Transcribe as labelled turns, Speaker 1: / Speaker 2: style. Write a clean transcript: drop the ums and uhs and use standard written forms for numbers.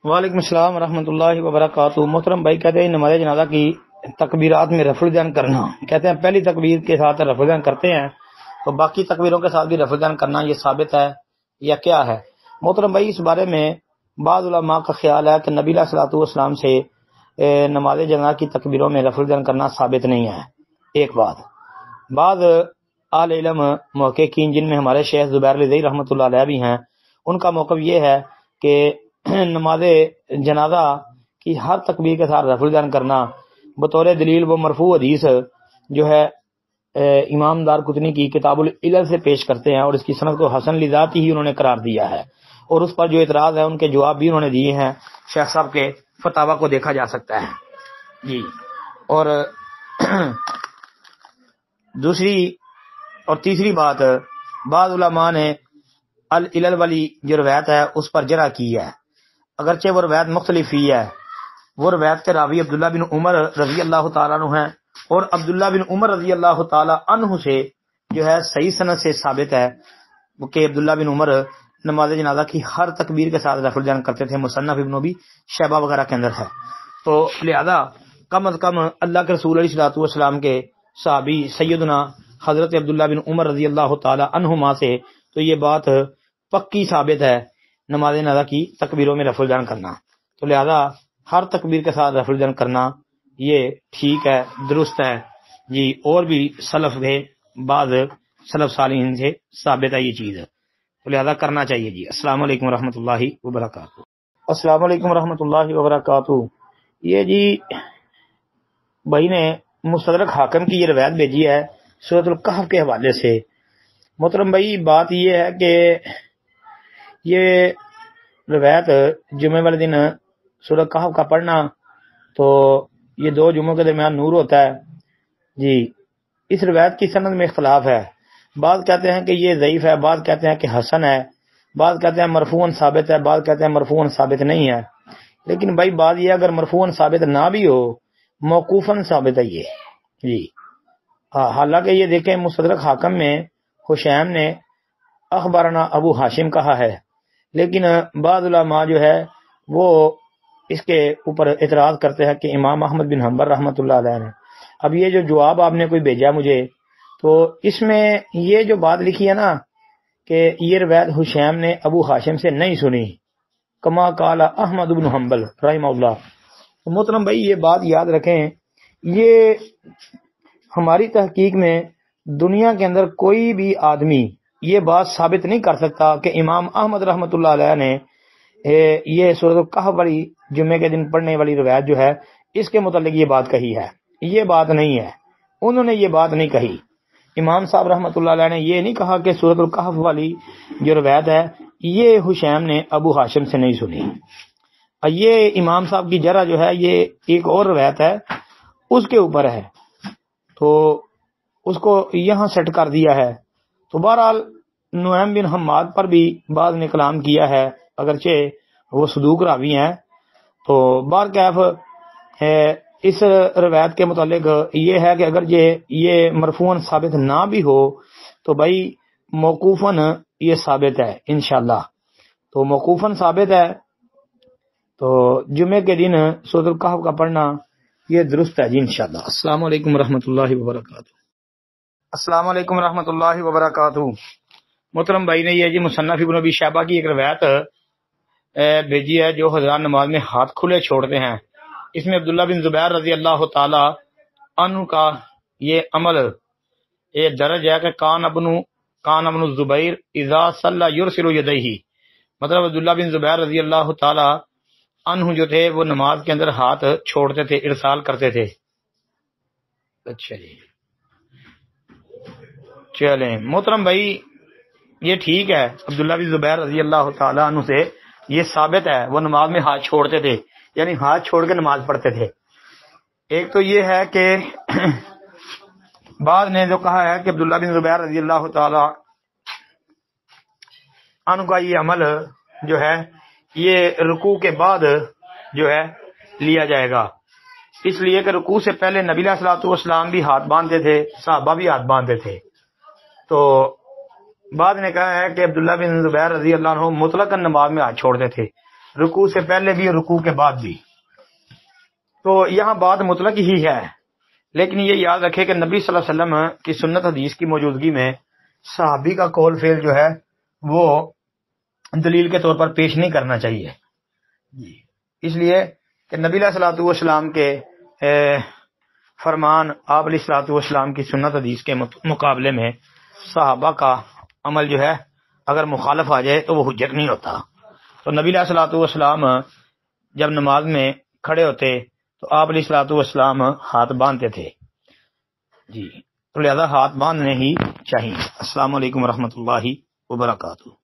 Speaker 1: وعلیکم السلام ورحمۃ اللہ وبرکاتہ۔ محترم بھائی کہتے ہیں نماز جنازہ کی تکبیرات میں رفع الجان کرنا، کہتے ہیں پہلی تکبیر کے ساتھ رفع الجان کرتے ہیں تو باقی تکبیروں کے ساتھ بھی رفع الجان کرنا یہ ثابت ہے یا کیا ہے؟ محترم بھائی اس بارے میں بعض علماء کا خیال ہے کہ نبی علیہ الصلوۃ والسلام سے نماز جنازہ کی تکبیروں میں رفع الجان کرنا ثابت نہیں ہے۔ ایک بات، بعض اہل علم محققین جن میں ہمارے شیخ زبیر رضی رحمۃ اللہ علیہ بھی ہیں، ان کا موقف یہ ہے کہ نماز جنازہ کی ہر تکبیر کے ساتھ رفع الجان کرنا بطور دلیل وہ مرفوع حدیث جو ہے امام دارقطنی کی کتاب العلل سے پیش کرتے ہیں، اور اس کی سند کو حسن لذاتی ہی انہوں نے قرار دیا ہے، اور اس پر جو اعتراض ہے ان کے جواب بھی انہوں نے دیے ہیں، شیخ صاحب کے فتاوی کو دیکھا جا سکتا ہے جی۔ اور دوسری اور تیسری بات، بعض علماء نے العلل والی جو روایت ہے اس پر جرح کی ہے، اگرچہ وہ روایت مختلف ہی ہے۔ وہ روایت کے راوی عبداللہ بن عمر رضی اللہ تعالیٰ عنہ ہیں، اور عبداللہ بن عمر رضی اللہ تعالیٰ عنہ سے جو ہے صحیح سند سے ثابت ہے کہ عبداللہ بن عمر نماز جنازہ کی ہر تکبیر کے ساتھ رفع الجان کرتے تھے، مصنف ابن ابی شیبہ وغیرہ کے اندر ہے۔ تو لہذا کم از کم اللہ کے رسول علیہ الصلوۃ والسلام کے صحابی سیدنا حضرت عبداللہ بن عمر رضی اللہ تعالیٰ عنہما سے تو یہ بات پکی ثابت ہے نماز جنازہ کی تکبیروں میں رفع الجان کرنا، تو لہذا ہر تکبیر کے ساتھ رفع الجان کرنا یہ ٹھیک ہے، درست ہے جی۔ اور بھی سلف کے بعض سلف صالحین سے ثابت ہے یہ چیز، تو لہذا کرنا چاہیے جی۔ السلام علیکم ورحمۃ اللہ وبرکاتہ۔ السلام علیکم ورحمۃ اللہ وبرکاتہ۔ یہ جی بھائی نے مستدرک حاکم کی یہ روایت بھیجی ہے سورۃ الکہف کے حوالے سے۔ محترم بھائی بات یہ ہے کہ یہ روایت جمعے والے دن سورۃ کہف کا پڑھنا تو یہ دو جمعوں کے درمیان نور ہوتا ہے جی۔ اس روایت کی سند میں اختلاف ہے، بعض کہتے ہیں کہ یہ ضعیف ہے، بعض کہتے ہیں کہ حسن ہے، بعض کہتے ہیں مرفوعاً ثابت ہے، بعض کہتے ہیں مرفوعاً ثابت نہیں ہے۔ لیکن بھائی بات یہ اگر مرفوعاً ثابت نہ بھی ہو، موقوفاً ثابت ہے یہ جی۔ حالانکہ یہ دیکھیں مستدرک حاکم میں حشیم نے اخبارنا ابو ہاشم کہا ہے، لیکن بعض علماء جو ہے وہ اس کے اوپر اعتراض کرتے ہیں کہ امام احمد بن حنبل رحمۃ اللہ علیہ نے۔ اب یہ جو جواب آپ نے کوئی بھیجا مجھے، تو اس میں یہ جو بات لکھی ہے نا کہ یہ روایت حشیم نے ابو ہاشم سے نہیں سنی، کما قال احمد بن حنبل رحمہ اللہ، تو محترم بھائی یہ بات یاد رکھیں، یہ ہماری تحقیق میں دنیا کے اندر کوئی بھی آدمی یہ بات ثابت نہیں کر سکتا کہ امام احمد رحمۃ اللہ علیہ نے یہ سورۃ الکہف والی جمعے کے دن پڑھنے والی روایت جو ہے اس کے متعلق یہ بات کہی ہے، یہ بات نہیں ہے، انہوں نے یہ بات نہیں کہی۔ امام صاحب رحمۃ اللہ علیہ نے یہ نہیں کہا کہ سورۃ الکہف والی جو روایت ہے یہ حشیم نے ابو ہاشم سے نہیں سنی۔ یہ امام صاحب کی جرح جو ہے یہ ایک اور روایت ہے اس کے اوپر ہے، تو اس کو یہاں سیٹ کر دیا ہے۔ تو بہرحال نعیم بن حماد پر بھی بعض نے کلام کیا ہے، اگرچہ وہ صدوق راوی ہیں، تو بہرکیف اس روایت کے متعلق یہ ہے کہ اگر یہ مرفوعاً ثابت نہ بھی ہو تو بھائی موقوفاً یہ ثابت ہے انشاءاللہ، تو موقوفاً ثابت ہے، تو جمعے کے دن سورۃ الکہف کا پڑھنا یہ درست ہے جی انشاءاللہ۔ السلام علیکم ورحمۃ اللہ وبرکاتہ۔ السلام علیکم ورحمۃ اللہ وبرکاتہ۔ محترم بھائی نے یہ جی مصنف ابن ابی شیبہ کی ایک روایت بھیجی ہے جو حضرات نماز میں ہاتھ کھلے چھوڑتے ہیں، اس میں عبداللہ بن زبیر رضی اللہ تعالی عنہ کا یہ عمل یہ درج ہے کہ کان ابن الزبیر اذا صلی یرسل یدیہ، مطلب عبداللہ بن زبیر رضی اللہ تعالی عنہ جو تھے وہ نماز کے اندر ہاتھ چھوڑتے تھے، ارسال کرتے تھے۔ اچھا جی چلیں محترم بھائی یہ ٹھیک ہے، عبداللہ بن زبیر رضی اللہ تعالیٰ عنہ سے یہ ثابت ہے وہ نماز میں ہاتھ چھوڑتے تھے، یعنی ہاتھ چھوڑ کے نماز پڑھتے تھے۔ ایک تو یہ ہے کہ بعض نے جو کہا ہے کہ عبداللہ بن زبیر رضی اللہ تعالیٰ عنہ کا یہ عمل جو ہے یہ رکوع کے بعد جو ہے لیا جائے گا، اس لیے کہ رکوع سے پہلے نبی علیہ الصلوۃ والسلام بھی ہاتھ باندھتے تھے، صحابہ بھی ہاتھ باندھتے تھے۔ تو بعد نے کہا ہے کہ عبداللہ بن زبیر رضی اللہ عنہ مطلقاً نماز میں ہاتھ چھوڑتے تھے، رکوع سے پہلے بھی اور رکوع کے بعد بھی. تو یہاں بات مطلق ہی ہے، لیکن یہ یاد رکھے کہ نبی صلی اللہ علیہ وسلم کی سنت حدیث کی موجودگی میں صحابی کا قول فعل جو ہے وہ دلیل کے طور پر پیش نہیں کرنا چاہیے. اس لیے کہ نبی علیہ الصلوۃ والسلام کے فرمان، آپ علیہ الصلوۃ والسلام کی سنت حدیث کے مقابلے میں صحابہ کا عمل جو ہے اگر مخالف آ جائے تو وہ حجت نہیں ہوتا. تو نبی علیہ الصلوۃ والسلام جب نماز میں کھڑے ہوتے تو آپ علیہ الصلوۃ والسلام ہاتھ باندھتے تھے. جی، تو لہذا ہاتھ باندھنے ہی چاہیے. السلام علیکم ورحمۃ اللہ وبرکاتہ.